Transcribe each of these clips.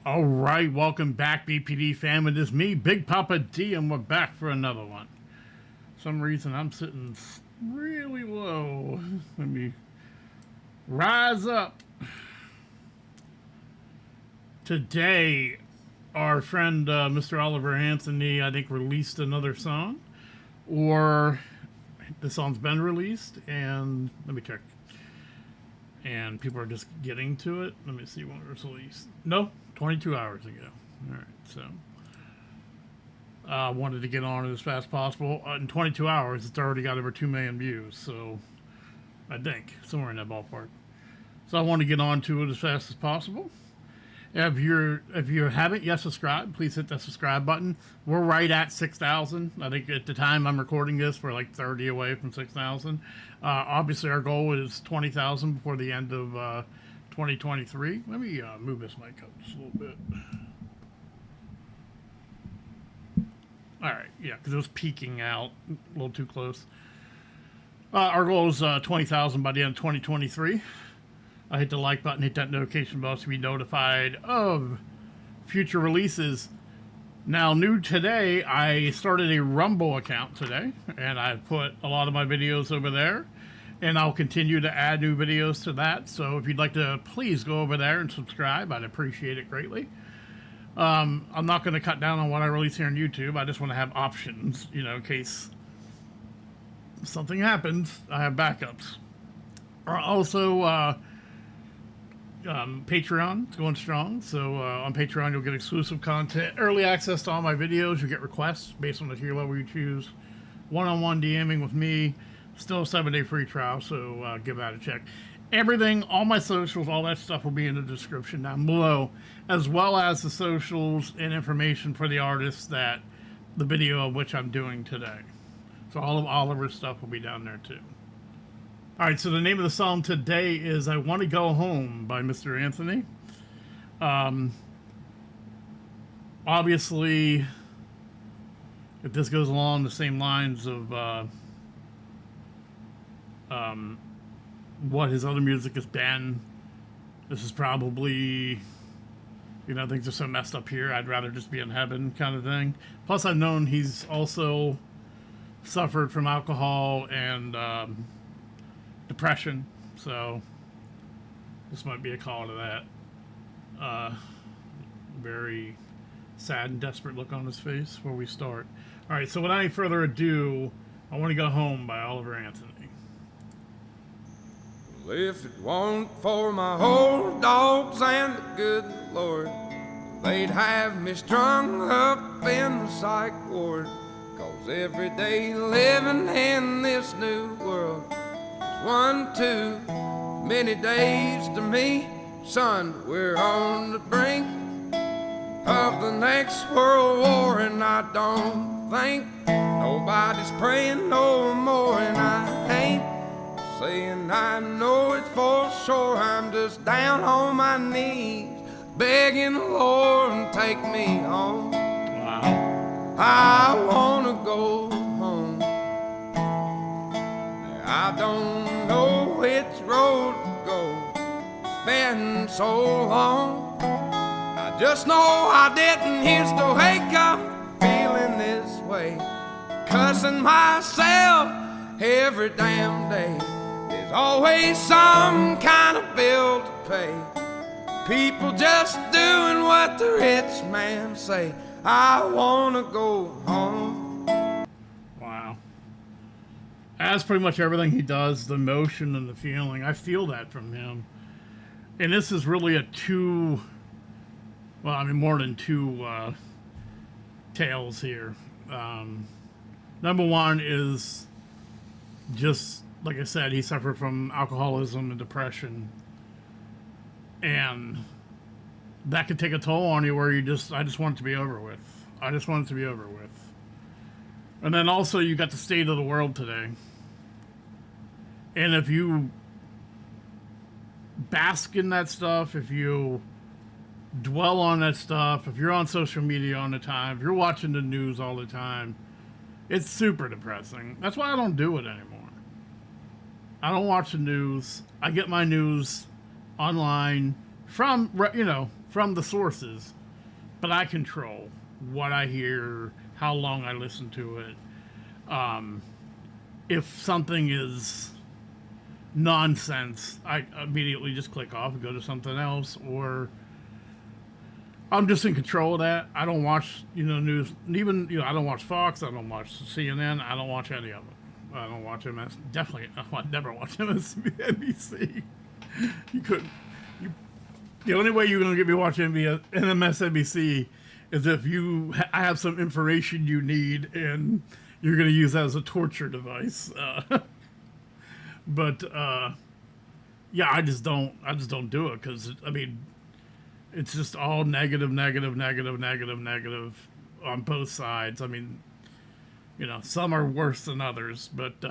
All right, welcome back, BPD fam. It is me, Big Papa D, and we're back for another one. For some reason, I'm sitting really low. Let me rise up. Today, our friend Mr. Oliver Anthony, I think, released another song, or the song's been released, and let me check. And people are just getting to it. Let me see when it was released. No, 22 hours ago. All right, so I wanted to get on it as fast as possible. In 22 hours, it's already got over 2 million views. So I think somewhere in that ballpark. So I want to get on to it as fast as possible. If you haven't yet subscribed, please hit that subscribe button. We're right at 6,000. I think at the time I'm recording this, we're like 30 away from 6,000. Obviously, our goal is 20,000 before the end of 2023. Let me move this mic up just a little bit. All right, yeah, because it was peaking out a little too close. Our goal is 20,000 by the end of 2023. Hit the like button, hit that notification bell to be notified of future releases. Now, new today, I started a Rumble account today, and I put a lot of my videos over there, and I'll continue to add new videos to that. So if you'd like to, please go over there and subscribe. I'd appreciate it greatly. I'm not going to cut down on what I release here on YouTube. I just want to have options, in case something happens, I have backups. Also, Patreon is going strong, so on Patreon you'll get exclusive content, early access to all my videos. You get requests based on the tier level you choose, one-on-one DMing with me, still a 7-day free trial, so give that a check. Everything, all my socials, all that stuff will be in the description down below, as well as the socials and information for the artists that the video of which I'm doing today. So all of Oliver's stuff will be down there too. All right, so the name of the song today is I Want to Go Home by Mr. Anthony. Obviously, if this goes along the same lines of what his other music has been, this is probably, things are so messed up here, I'd rather just be in heaven kind of thing. Plus, I've known he's also suffered from alcohol and depression, so this might be a call to that. Very sad and desperate look on his face before we start. All right, so without any further ado, I Want to Go Home by Oliver Anthony. Well, if it weren't for my old dogs and the good Lord, they'd have me strung up in the psych ward. 'Cause every day living in this new world, one too many days to me, son. We're on the brink of the next world war, and I don't think nobody's praying no more. And I ain't saying I know it for sure. I'm just down on my knees begging the Lord to take me home. Wow. I wanna go home. I don't know which road to go. It's been so long. I just know I didn't used to wake up feeling this way, cussing myself every damn day. There's always some kind of bill to pay. People just doing what the rich man say. I wanna go home. That's pretty much everything he does, the emotion and the feeling. I feel that from him. And this is really more than two tales here. Number one is just, like I said, he suffered from alcoholism and depression. And that could take a toll on you where I just want it to be over with. I just want it to be over with. And then also you got the state of the world today. And if you bask in that stuff, if you dwell on that stuff, if you're on social media all the time, if you're watching the news all the time, it's super depressing. That's why I don't do it anymore. I don't watch the news. I get my news online from from the sources, but I control what I hear, how long I listen to it. If something is nonsense, I immediately just click off and go to something else, or I'm just in control of that. I don't watch, news. Even, I don't watch Fox. I don't watch CNN. I don't watch any of them. I don't watch MS. Definitely, I never watch MSNBC. You couldn't. The only way you're going to get me watching MSNBC is if I have some information you need and you're going to use that as a torture device. But yeah, I just don't do it because it's just all negative on both sides. Some are worse than others, but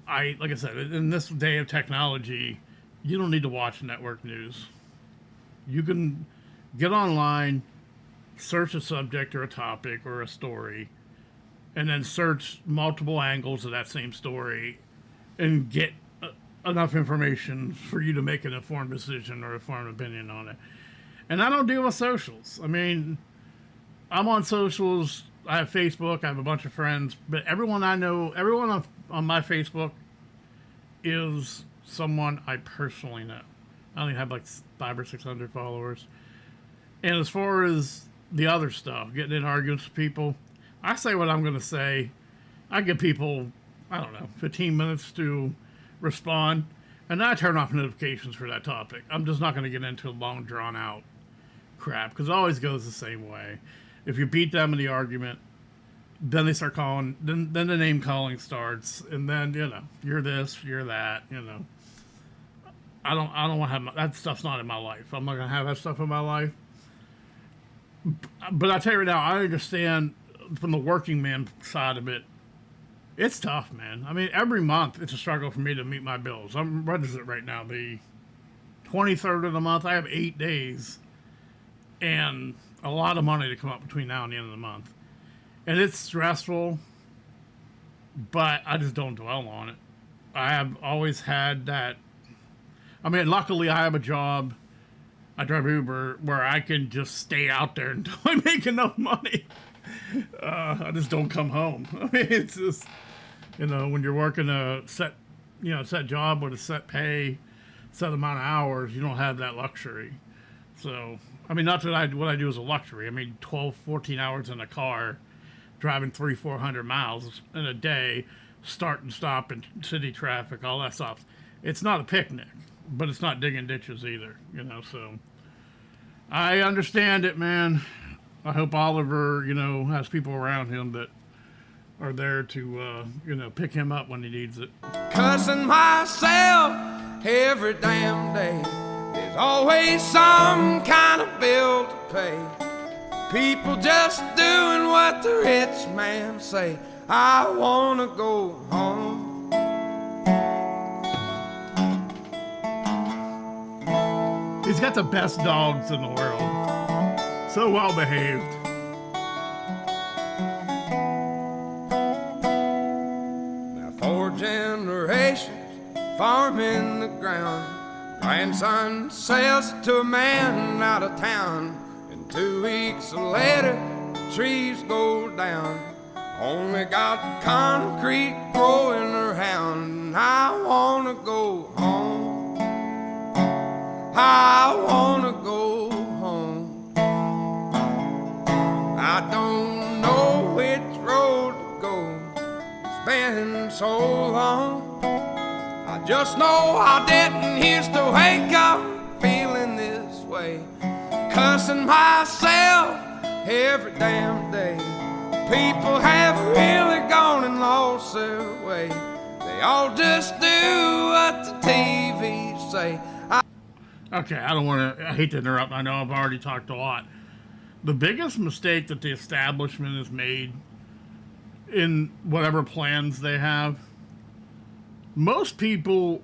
like I said, in this day of technology, you don't need to watch network news. You can get online, search a subject or a topic or a story, and then search multiple angles of that same story and get enough information for you to make an informed decision or a informed opinion on it. And I don't deal with socials. I'm on socials. I have Facebook. I have a bunch of friends. But everyone I know, everyone on my Facebook is someone I personally know. I only have like 500 or 600 followers. And as far as the other stuff, getting in arguments with people, I say what I'm going to say. I give people, 15 minutes to respond, and then I turn off notifications for that topic. I'm just not going to get into long, drawn-out crap, because it always goes the same way. If you beat them in the argument, then they start calling, then the name-calling starts, and then, you're this, you're that, I don't want to have that stuff's not in my life. I'm not going to have that stuff in my life. But I tell you right now, I understand from the working man side of it, it's tough, man. Every month it's a struggle for me to meet my bills. What is it right now? The 23rd of the month. I have 8 days and a lot of money to come up between now and the end of the month. And it's stressful, but I just don't dwell on it. I have always had that. Luckily I have a job. I drive Uber where I can just stay out there until I make enough money. I just don't come home. It's just, when you're working a set job with a set pay, set amount of hours, you don't have that luxury. So, not that what I do is a luxury. 12, 14 hours in a car, driving 300-400 miles in a day, start and stop in city traffic, all that stuff. It's not a picnic, but it's not digging ditches either, so I understand it, man. I hope Oliver, has people around him that are there to, pick him up when he needs it. Cussing myself every damn day. There's always some kind of bill to pay. People just doing what the rich man say. I wanna go home. He's got the best dogs in the world. So well behaved. Now 4 generations farming the ground. Grandson sells it to a man out of town. And 2 weeks later, the trees go down. Only got concrete growing around. I wanna go home. I wanna go home. I don't know which road to go. It's been so long. I just know I didn't used to wake up feeling this way. Cussing myself every damn day. People have really gone and lost their way. They all just do what the TV say. Okay, I hate to interrupt. I know I've already talked a lot. The biggest mistake that the establishment has made in whatever plans they have, most people,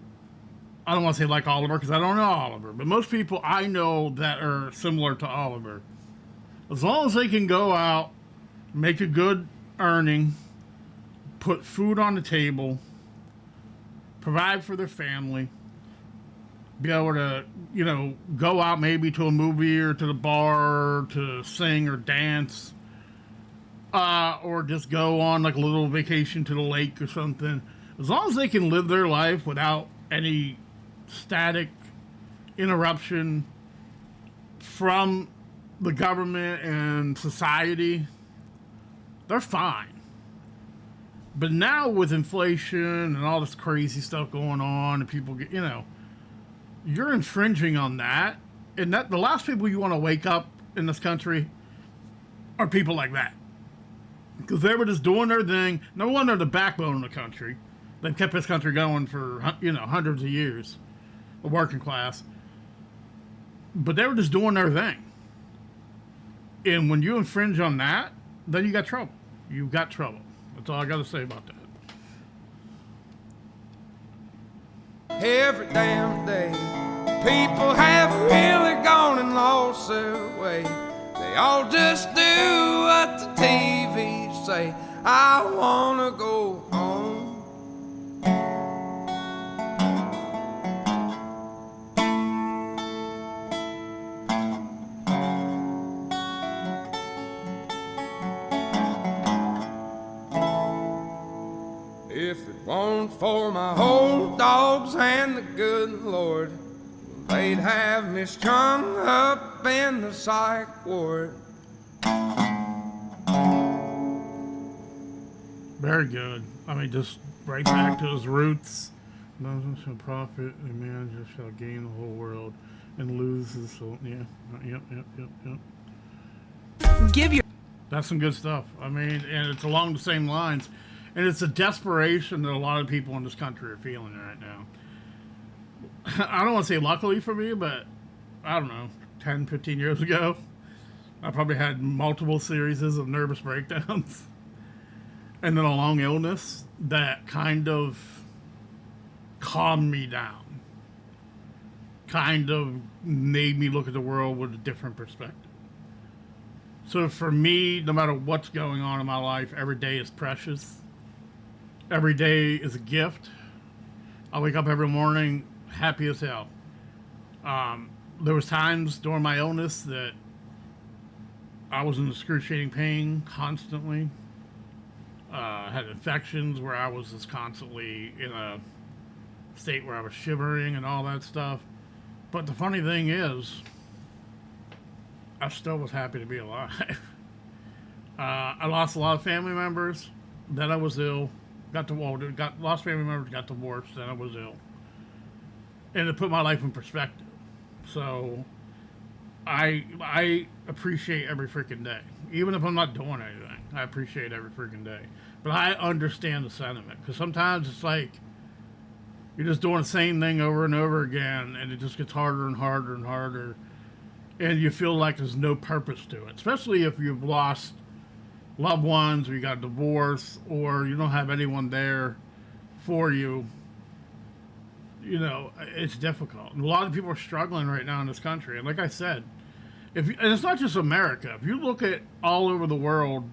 I don't want to say like Oliver because I don't know Oliver, but most people I know that are similar to Oliver, as long as they can go out, make a good earning, put food on the table, provide for their family, be able to, go out maybe to a movie or to the bar to sing or dance, or just go on like a little vacation to the lake or something. As long as they can live their life without any static interruption from the government and society, they're fine. But now with inflation and all this crazy stuff going on, and people get, you're infringing on that. And that the last people you want to wake up in this country are people like that. Because they were just doing their thing. Number one, they're the backbone of the country. They've kept this country going for, hundreds of years. The working class. But they were just doing their thing. And when you infringe on that, then you got trouble. You got trouble. That's all I got to say about that. Every damn day, people have really gone and lost their way. They all just do what the TV say. I wanna go home. If it weren't for my old dogs and the good Lord, they'd have me strung up in the psych ward. Very good. I mean, just right back to his roots. None shall profit, a man just shall gain the whole world and lose his soul. Yeah. Yep. That's some good stuff. I mean, and it's along the same lines. And it's a desperation that a lot of people in this country are feeling right now. I don't want to say luckily for me, but I don't know, 10, 15 years ago, I probably had multiple series of nervous breakdowns and then a long illness that kind of calmed me down, kind of made me look at the world with a different perspective. So for me, no matter what's going on in my life, every day is precious. Every day is a gift. I wake up every morning happy as hell. There was times during my illness that I was in excruciating pain constantly. I had infections where I was just constantly in a state where I was shivering and all that stuff. But the funny thing is, I still was happy to be alive. I lost a lot of family members. Then I was ill. Lost family members, got divorced, then I was ill. And it put my life in perspective. So I appreciate every freaking day. Even if I'm not doing anything, I appreciate every freaking day. But I understand the sentiment. Because sometimes it's like you're just doing the same thing over and over again, and it just gets harder and harder and harder. And you feel like there's no purpose to it. Especially if you've lost loved ones, or you got divorced, or you don't have anyone there for you. It's difficult. And a lot of people are struggling right now in this country. And like I said, and it's not just America. If you look at all over the world,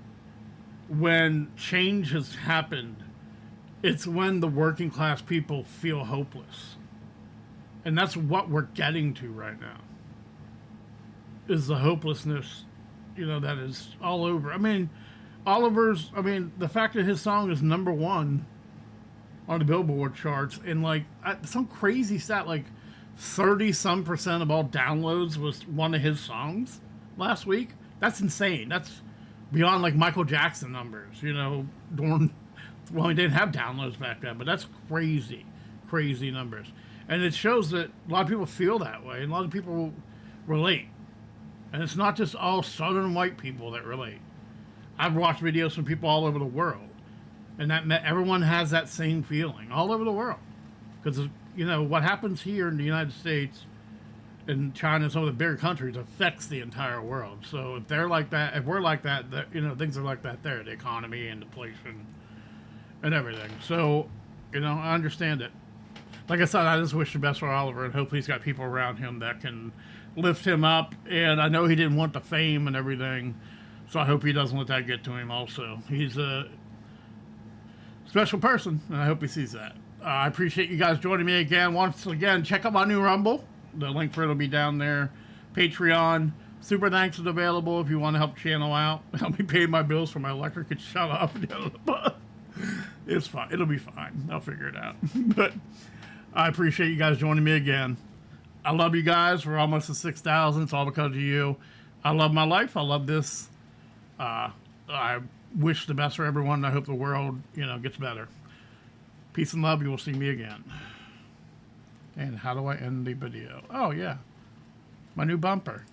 when change has happened, it's when the working class people feel hopeless. And that's what we're getting to right now, is the hopelessness, that is all over. I mean, the fact that his song is number one on the Billboard charts, and like some crazy stat, like 30% of all downloads was one of his songs last week. That's insane. That's beyond like Michael Jackson numbers, well, he didn't have downloads back then, but that's crazy numbers. And it shows that a lot of people feel that way, and a lot of people relate. And it's not just all Southern white people that relate. I've watched videos from people all over the world, and everyone has that same feeling all over the world. Because, what happens here in the United States and China and some of the bigger countries affects the entire world. So if they're like that, if we're like that, things are like that there, the economy and inflation and everything. So, I understand it. Like I said, I just wish the best for Oliver, and hopefully he's got people around him that can lift him up. And I know he didn't want the fame and everything, so I hope he doesn't let that get to him also. He's a special person, and I hope he sees that. I appreciate you guys joining me again. Once again, check out my new Rumble. The link for it will be down there. Patreon. Super thanks is available if you want to help channel out. Help me pay my bills for my electric and shut up. It's fine. It'll be fine. I'll figure it out. But I appreciate you guys joining me again. I love you guys. We're almost at 6,000. It's all because of you. I love my life. I love this. I wish the best for everyone. I hope the world, gets better. Peace and love. You will see me again. And how do I end the video? Oh, yeah. My new bumper.